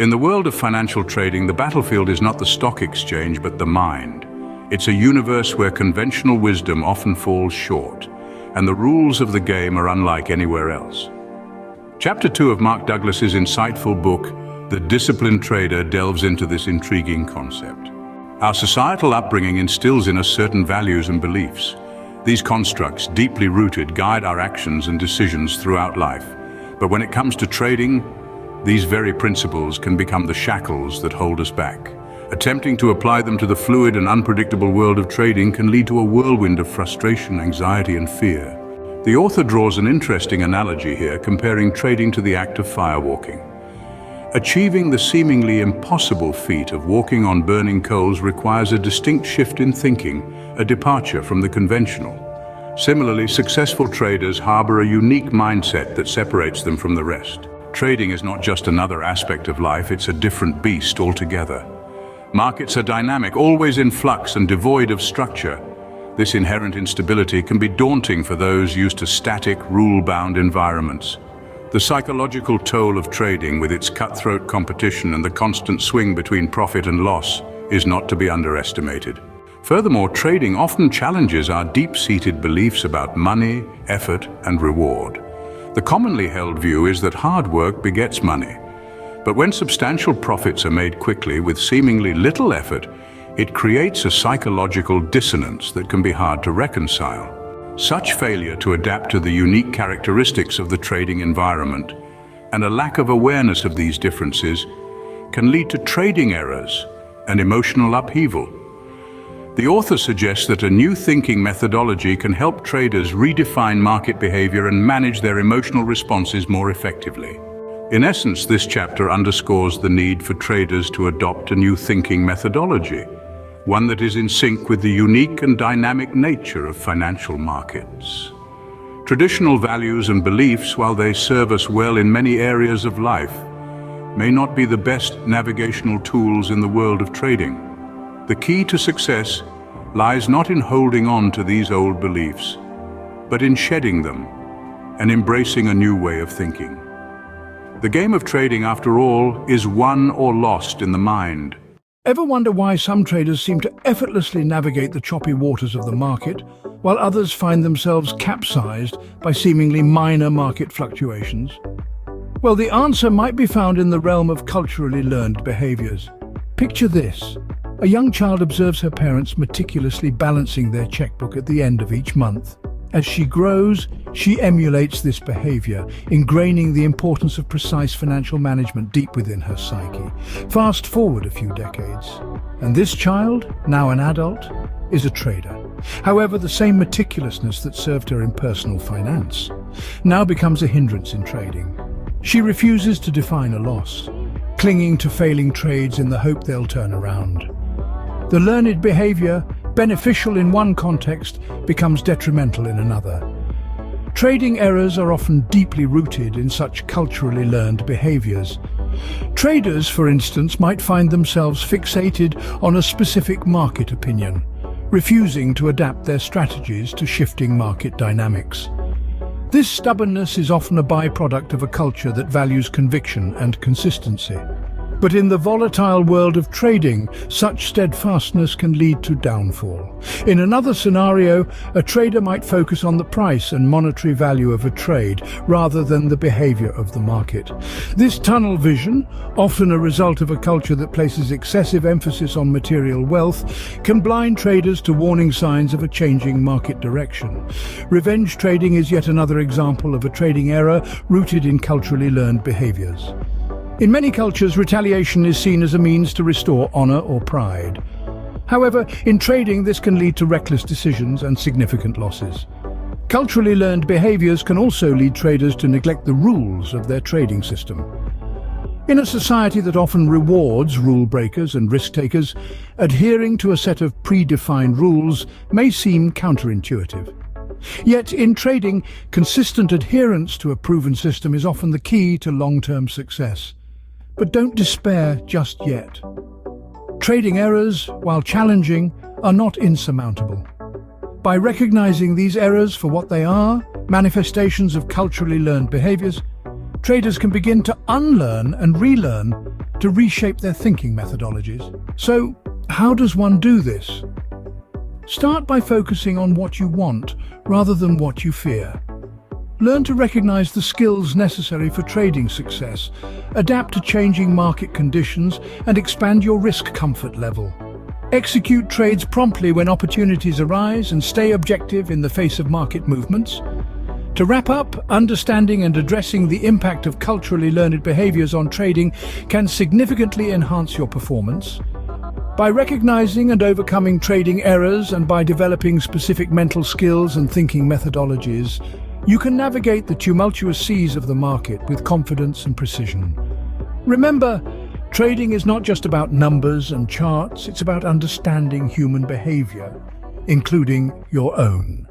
In the world of financial trading, the battlefield is not the stock exchange, but the mind. It's a universe where conventional wisdom often falls short, and the rules of the game are unlike anywhere else. Chapter 2 of Mark Douglas's insightful book, The Disciplined Trader, delves into this intriguing concept. Our societal upbringing instills in us certain values and beliefs. These constructs, deeply rooted, guide our actions and decisions throughout life. But when it comes to trading, these very principles can become the shackles that hold us back. Attempting to apply them to the fluid and unpredictable world of trading can lead to a whirlwind of frustration, anxiety, and fear. The author draws an interesting analogy here, comparing trading to the act of firewalking. Achieving the seemingly impossible feat of walking on burning coals requires a distinct shift in thinking, a departure from the conventional. Similarly, successful traders harbor a unique mindset that separates them from the rest. Trading is not just another aspect of life, it's a different beast altogether. Markets are dynamic, always in flux and devoid of structure. This inherent instability can be daunting for those used to static, rule-bound environments. The psychological toll of trading, with its cutthroat competition and the constant swing between profit and loss, is not to be underestimated. Furthermore, trading often challenges our deep-seated beliefs about money, effort, and reward. The commonly held view is that hard work begets money. But when substantial profits are made quickly with seemingly little effort, it creates a psychological dissonance that can be hard to reconcile. Such failure to adapt to the unique characteristics of the trading environment and a lack of awareness of these differences can lead to trading errors and emotional upheaval. The author suggests that a new thinking methodology can help traders redefine market behavior and manage their emotional responses more effectively. In essence, this chapter underscores the need for traders to adopt a new thinking methodology, one that is in sync with the unique and dynamic nature of financial markets. Traditional values and beliefs, while they serve us well in many areas of life, may not be the best navigational tools in the world of trading. The key to success lies not in holding on to these old beliefs, but in shedding them and embracing a new way of thinking. The game of trading, after all, is won or lost in the mind. Ever wonder why some traders seem to effortlessly navigate the choppy waters of the market, while others find themselves capsized by seemingly minor market fluctuations? Well, the answer might be found in the realm of culturally learned behaviors. Picture this. A young child observes her parents meticulously balancing their checkbook at the end of each month. As she grows, she emulates this behavior, ingraining the importance of precise financial management deep within her psyche. Fast forward a few decades, and this child, now an adult, is a trader. However, the same meticulousness that served her in personal finance now becomes a hindrance in trading. She refuses to define a loss, clinging to failing trades in the hope they'll turn around. The learned behavior, beneficial in one context, becomes detrimental in another. Trading errors are often deeply rooted in such culturally learned behaviors. Traders, for instance, might find themselves fixated on a specific market opinion, refusing to adapt their strategies to shifting market dynamics. This stubbornness is often a byproduct of a culture that values conviction and consistency. But in the volatile world of trading, such steadfastness can lead to downfall. In another scenario, a trader might focus on the price and monetary value of a trade rather than the behavior of the market. This tunnel vision, often a result of a culture that places excessive emphasis on material wealth, can blind traders to warning signs of a changing market direction. Revenge trading is yet another example of a trading error rooted in culturally learned behaviors. In many cultures, retaliation is seen as a means to restore honor or pride. However, in trading, this can lead to reckless decisions and significant losses. Culturally learned behaviors can also lead traders to neglect the rules of their trading system. In a society that often rewards rule breakers and risk takers, adhering to a set of predefined rules may seem counterintuitive. Yet in trading, consistent adherence to a proven system is often the key to long-term success. But don't despair just yet. Trading errors, while challenging, are not insurmountable. By recognizing these errors for what they are, manifestations of culturally learned behaviors, traders can begin to unlearn and relearn to reshape their thinking methodologies. So, how does one do this? Start by focusing on what you want rather than what you fear. Learn to recognize the skills necessary for trading success, adapt to changing market conditions, and expand your risk comfort level. Execute trades promptly when opportunities arise and stay objective in the face of market movements. To wrap up, understanding and addressing the impact of culturally learned behaviors on trading can significantly enhance your performance. By recognizing and overcoming trading errors and by developing specific mental skills and thinking methodologies, you can navigate the tumultuous seas of the market with confidence and precision. Remember, trading is not just about numbers and charts, it's about understanding human behavior, including your own.